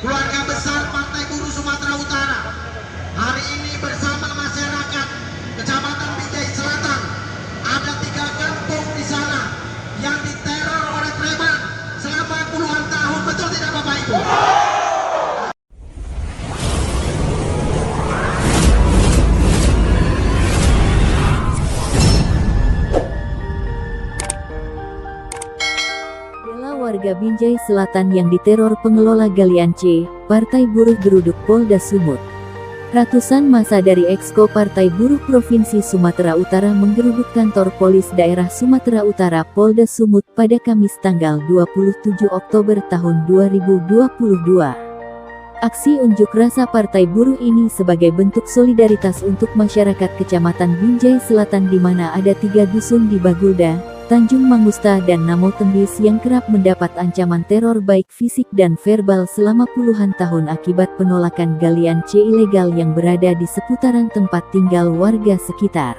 keluarga besar Partai Buruh Sumatera Utara hari ini bersama masyarakat Kecamatan Binjai Selatan. Ada 3 kampung di sana yang diteror oleh preman selama puluhan tahun. Betul tidak Bapak Ibu? Warga Binjai Selatan yang diteror pengelola galian C, Partai Buruh geruduk Polda Sumut. Ratusan massa dari Exco Partai Buruh Provinsi Sumatera Utara menggeruduk kantor Polis Daerah Sumatera Utara Polda Sumut pada Kamis tanggal 27 Oktober tahun 2022. Aksi unjuk rasa Partai Buruh ini sebagai bentuk solidaritas untuk masyarakat Kecamatan Binjai Selatan di mana ada 3 dusun di Bagulda, Tanjung Mangusta dan Namo Tembis yang kerap mendapat ancaman teror baik fisik dan verbal selama puluhan tahun akibat penolakan galian C ilegal yang berada di seputaran tempat tinggal warga sekitar.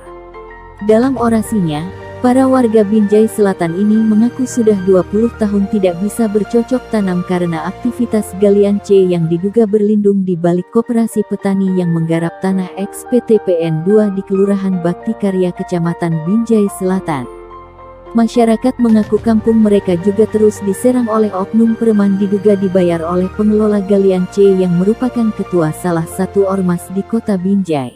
Dalam orasinya, para warga Binjai Selatan ini mengaku sudah 20 tahun tidak bisa bercocok tanam karena aktivitas galian C yang diduga berlindung di balik koperasi petani yang menggarap tanah ex-PT PN2 di Kelurahan Bakti Karya Kecamatan Binjai Selatan. Masyarakat mengaku kampung mereka juga terus diserang oleh oknum preman diduga dibayar oleh pengelola galian C yang merupakan ketua salah satu ormas di kota Binjai.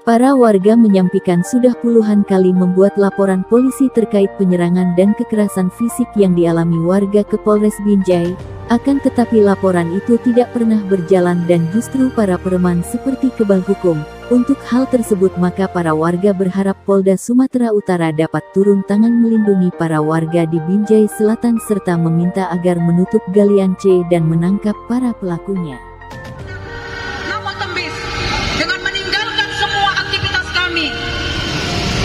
Para warga menyampaikan sudah puluhan kali membuat laporan polisi terkait penyerangan dan kekerasan fisik yang dialami warga ke Polres Binjai, akan tetapi laporan itu tidak pernah berjalan dan justru para preman seperti kebal hukum. Untuk hal tersebut maka para warga berharap Polda Sumatera Utara dapat turun tangan melindungi para warga di Binjai Selatan serta meminta agar menutup galian C dan menangkap para pelakunya. Namo Tembis, dengan meninggalkan semua aktivitas kami,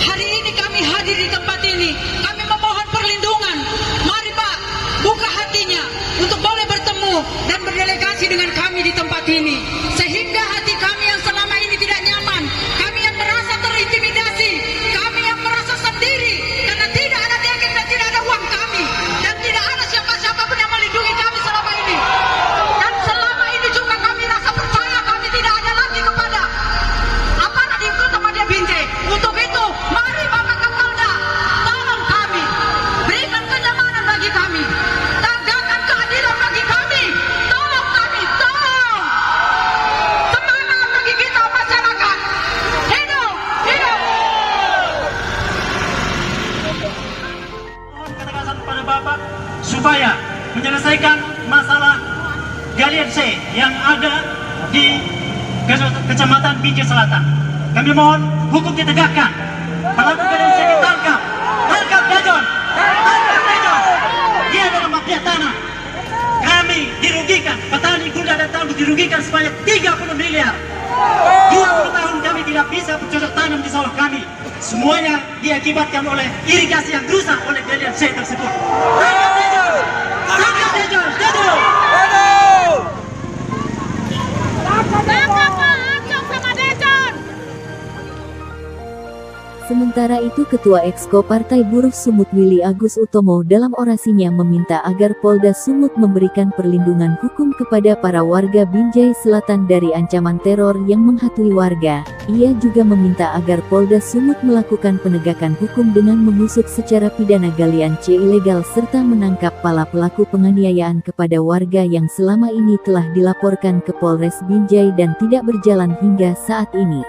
hari ini kami hadir di tempat ini, kami memohon perlindungan. Mari Pak, buka hatinya untuk boleh bertemu dan berdelegasi dengan kami di tempat ini, sehingga hati kami yang selama ini tidak nyaman, kami yang merasa terintimidasi, kami yang merasa sendiri karena tidak ada daging dan tidak ada uang kami, dan tidak ada siapa-siapa pun yang melindungi kami selama ini. Dan selama ini juga kami rasa percaya kami tidak ada lagi kepada aparat di Kota Madya Binjai. Untuk itu, mari Bapak Kapolda, tolong kami, berikan kenyamanan bagi kami, tegakkan keadilan bagi kami, tolong kami, tolong. Semangat bagi kita masyarakat. Hidup, hidup. Mohon ketegasan kepada Bapak supaya menyelesaikan masalah galian C yang ada di Kecamatan Binjai Selatan. Kami mohon hukum ditegakkan, pelaku galian C ditangkap, tangkap Dajon, tangkap Dajon. Dia adalah mafia tanah. Kami dirugikan, petani gula dan tahu dirugikan sebanyak 30 miliar. 20 tahun kami tidak bisa bercocok tanam di sawah kami. Semuanya diakibatkan oleh irigasi yang rusak oleh galian C tersebut. Tangkap Dajon! Tangkap Dajon! Dajon! Sementara itu Ketua Exco Partai Buruh Sumut Willy Agus Utomo dalam orasinya meminta agar Polda Sumut memberikan perlindungan hukum kepada para warga Binjai Selatan dari ancaman teror yang menghantui warga. Ia juga meminta agar Polda Sumut melakukan penegakan hukum dengan mengusut secara pidana galian C ilegal serta menangkap para pelaku penganiayaan kepada warga yang selama ini telah dilaporkan ke Polres Binjai dan tidak berjalan hingga saat ini.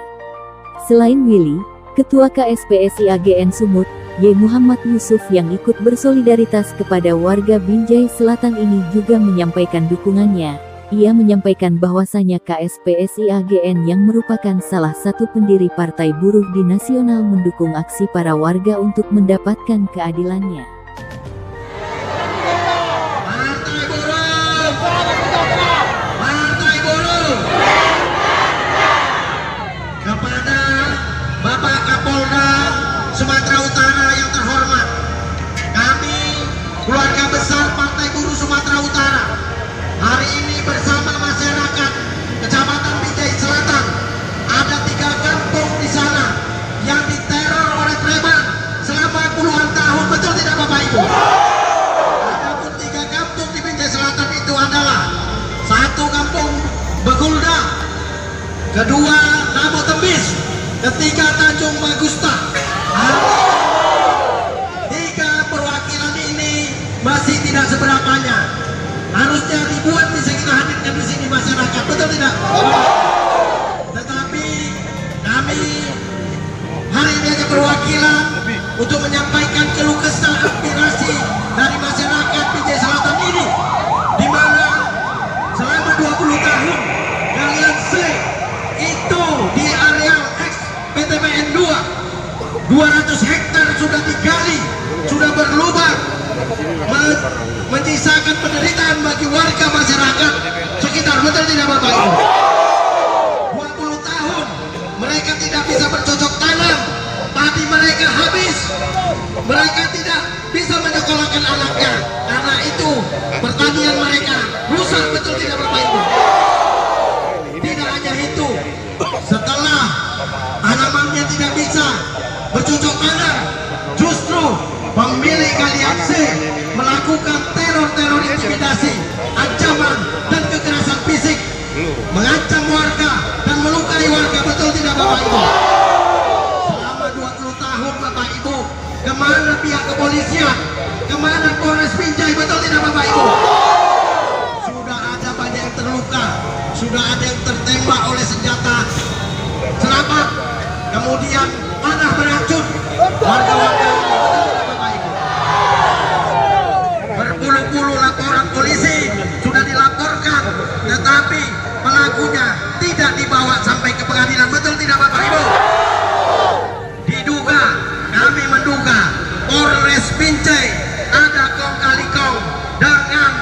Selain Willy, Ketua KSPSI AGN Sumut, Y. Muhammad Yusuf yang ikut bersolidaritas kepada warga Binjai Selatan ini juga menyampaikan dukungannya. Ia menyampaikan bahwasanya KSPSI AGN yang merupakan salah satu pendiri Partai Buruh di Nasional mendukung aksi para warga untuk mendapatkan keadilannya. Partai Buruh kepada Bapak Kapolda Sumatera Utara yang terhormat, kami keluarga besar Partai Buruh Sumatera Utara hari ini bersama masyarakat Kecamatan Binjai Selatan. Ada 3 kampung di sana yang diteror oleh preman selama puluhan tahun. Betul tidak Bapak kedua Namo Tembis, ketiga Tanjung Magusta. Tiga perwakilan ini masih tidak seberapanya. Harusnya ribuan bisa kita hadirkan di sini masyarakat, betul tidak? Tetapi kami hari ini hanya perwakilan untuk menyampaikan keluh kesah aspirasi dari masyarakat Binjai Selatan ini, di mana selama 20 tahun galian C itu di areal X PTPN 200 hektar sudah digali, sudah berlubang, menyisakan penderitaan bagi warga masyarakat sekitar, betul tidak Bapak Ibu? 20 tahun mereka tidak bisa bercocok tanam, padi mereka habis, mereka tidak bisa menyekolahkan anaknya, karena itu pertanian mereka rusak, betul tidak Bapak Ibu? Tidak hanya itu, setelah tanamannya tidak bisa bercocok tanam, justru pemilik galian C melakukan teror intimidasi, ancaman dan kekerasan fisik, mengancam warga dan melukai warga, betul tidak Bapak Ibu? Selama 20 tahun Bapak Ibu, kemana pihak kepolisian, kemana Polres Binjai, betul tidak Bapak Ibu? Sudah ada banyak yang terluka, sudah ada yang tertembak oleh senjata selamat, kemudian panah beracun warga-warga, Bapak Ibu. Berpuluh-puluh laporan polisi sudah dilaporkan, tetapi pelakunya tidak dibawa sampai ke pengadilan, betul tidak Bapak Ibu? Diduga, kami menduga Polres Binjai ada kong kali kong dengan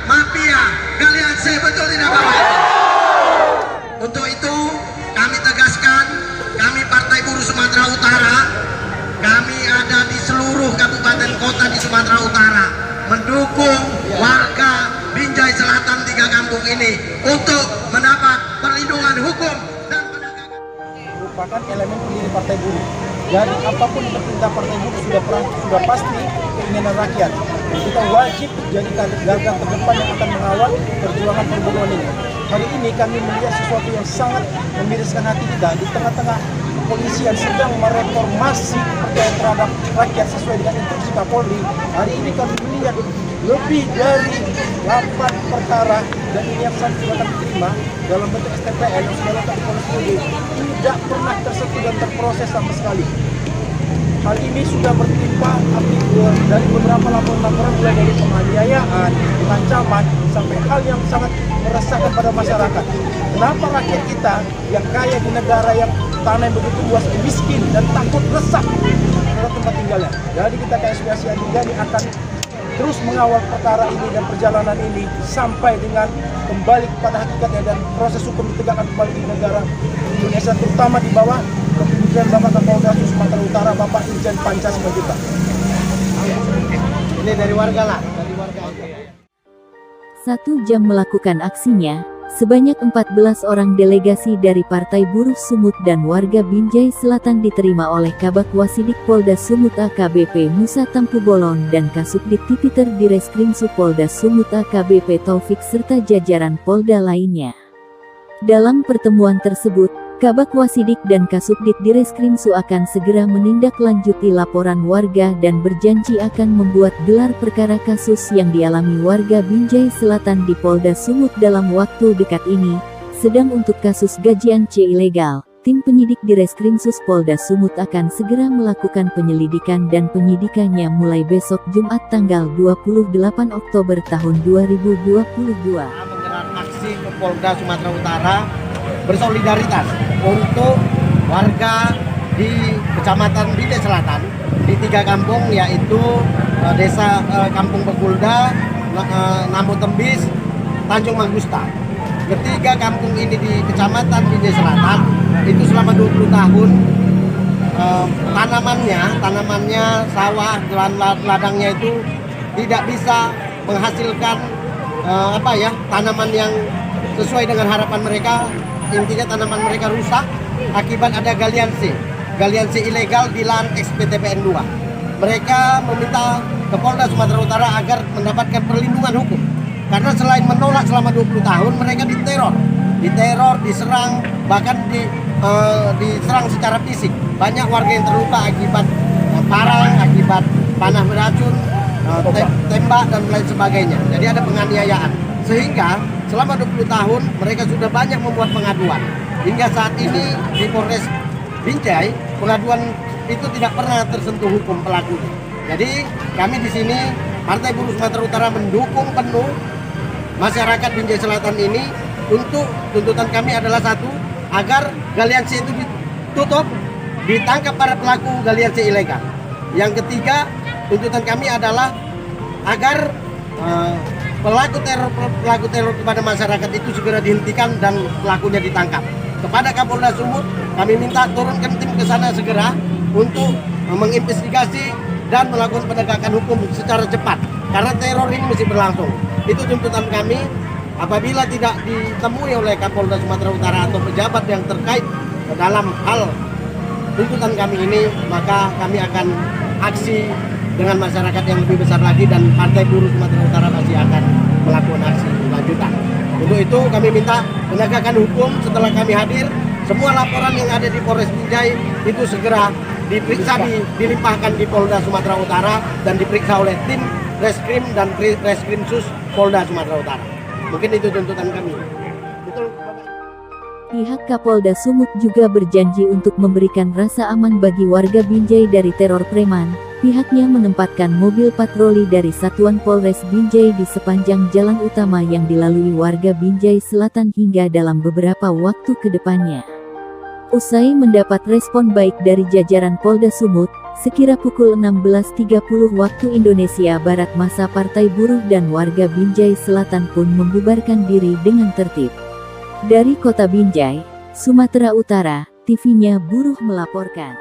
mafia galian C, betul tidak Bapak Ibu? Untuk itu kami tegaskan, kami Partai Buruh Sumatera Utara, kami ada di seluruh kabupaten kota di Sumatera Utara mendukung warga Binjai Selatan 3 kampung ini untuk mendapat perlindungan hukum dan penegakan. Merupakan elemen pendiri Partai Buruh. Jadi apapun yang bertindak Partai Buruh sudah pasti keinginan rakyat. Dan kita wajib jadi garda terdepan yang akan mengawal perjuangan perburuan ini. Hari ini kami melihat sesuatu yang sangat memiriskan hati kita di tengah-tengah kepolisian sedang mereformasi kepercayaan terhadap rakyat sesuai dengan instruksi Kapolri. Hari ini kami melihat lebih dari 8 perkara dan ini yang sudah kami terima dalam bentuk STPN yang sudah letak di Polres Binjai tidak pernah tersentuh dan terproses sama sekali. Hal ini sudah bertimpa dari beberapa laporan-laporan mulai dari penganiayaan, ancaman, sampai hal yang sangat meresahkan pada masyarakat. Kenapa rakyat kita yang kaya di negara yang tanah yang begitu luas miskin dan takut resah terhadap tempat tinggalnya? Jadi kita KSPSI Anjingani akan terus mengawal perkara ini dan perjalanan ini sampai dengan kembali kepada hakikatnya dan proses hukum ditegakkan kembali di negara Indonesia, terutama di bawah kepemimpinan Bapak Kapolda Sumatera Utara, Bapak Irjen Panca Simanjuntak. Ini dari warga lah, dari warga aja. 1 jam melakukan aksinya, sebanyak 14 orang delegasi dari Partai Buruh Sumut dan warga Binjai Selatan diterima oleh Kabak Wasidik Polda Sumut AKBP Musa Tampu Bolon dan Kasubdit Tipiter Direskrimsu Polda Sumut AKBP Taufik serta jajaran Polda lainnya. Dalam pertemuan tersebut, Kabak Wasidik dan Kasubdit Direskrimsu akan segera menindaklanjuti laporan warga dan berjanji akan membuat gelar perkara kasus yang dialami warga Binjai Selatan di Polda Sumut dalam waktu dekat ini. Sedang untuk kasus gajian C ilegal, tim penyidik Direskrimsus Polda Sumut akan segera melakukan penyelidikan dan penyidikannya mulai besok Jumat tanggal 28 Oktober tahun 2022. Menggelar aksi ke Polda Sumatera Utara bersolidaritas untuk warga di Kecamatan Binjai Selatan di 3 kampung, yaitu Desa Kampung Begulda, Namo Tembis, Tanjung Magusta. Ketiga kampung ini di Kecamatan Binjai Selatan itu selama 20 tahun tanamannya sawah, ladangnya itu tidak bisa menghasilkan tanaman yang sesuai dengan harapan mereka. Intinya tanaman mereka rusak akibat ada galian C ilegal di lahan XPTPN 2. Mereka meminta ke Polda Sumatera Utara agar mendapatkan perlindungan hukum, karena selain menolak selama 20 tahun mereka diteror diteror, diserang, bahkan diserang secara fisik. Banyak warga yang terluka akibat parang, akibat panah beracun, tembak dan lain sebagainya. Jadi ada penganiayaan. Sehingga selama 20 tahun mereka sudah banyak membuat pengaduan. Hingga saat ini di Polres Binjai pengaduan itu tidak pernah tersentuh hukum pelakunya. Jadi kami di sini Partai Buruh Sumatera Utara mendukung penuh masyarakat Binjai Selatan ini. Untuk tuntutan kami adalah satu, agar galian C itu ditutup, ditangkap para pelaku galian C ilegal. Yang ketiga, tuntutan kami adalah agar pelaku teror kepada masyarakat itu segera dihentikan dan pelakunya ditangkap. Kepada Kapolda Sumut, kami minta turunkan tim ke sana segera untuk menginvestigasi dan melakukan penegakan hukum secara cepat, karena teror ini mesti berlangsung. Itu tuntutan kami. Apabila tidak ditemui oleh Kapolda Sumatera Utara atau pejabat yang terkait dalam hal tuntutan kami ini, maka kami akan aksi dengan masyarakat yang lebih besar lagi, dan Partai Buruh Sumatera Utara masih akan melakukan aksi lanjutan. Untuk itu kami minta penegakan hukum. Setelah kami hadir, semua laporan yang ada di Polres Binjai itu segera diperiksa, dilimpahkan di Polda Sumatera Utara dan diperiksa oleh tim Reskrim dan Reskrimsus Polda Sumatera Utara. Mungkin itu tuntutan kami. Betul, Bapak. Pihak Kapolda Sumut juga berjanji untuk memberikan rasa aman bagi warga Binjai dari teror preman. Pihaknya menempatkan mobil patroli dari Satuan Polres Binjai di sepanjang jalan utama yang dilalui warga Binjai Selatan hingga dalam beberapa waktu ke depannya. Usai mendapat respon baik dari jajaran Polda Sumut, sekira pukul 16.30 waktu Indonesia Barat, massa Partai Buruh dan warga Binjai Selatan pun membubarkan diri dengan tertib. Dari Kota Binjai, Sumatera Utara, TV-nya Buruh melaporkan.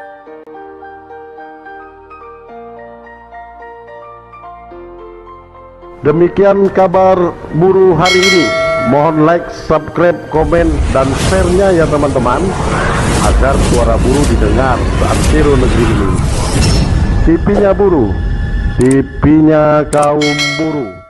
Demikian kabar buruh hari ini. Mohon like, subscribe, komen, dan share-nya ya teman-teman, agar suara buruh didengar seantero negeri ini. TV-nya Buruh, TV-nya kaum buruh.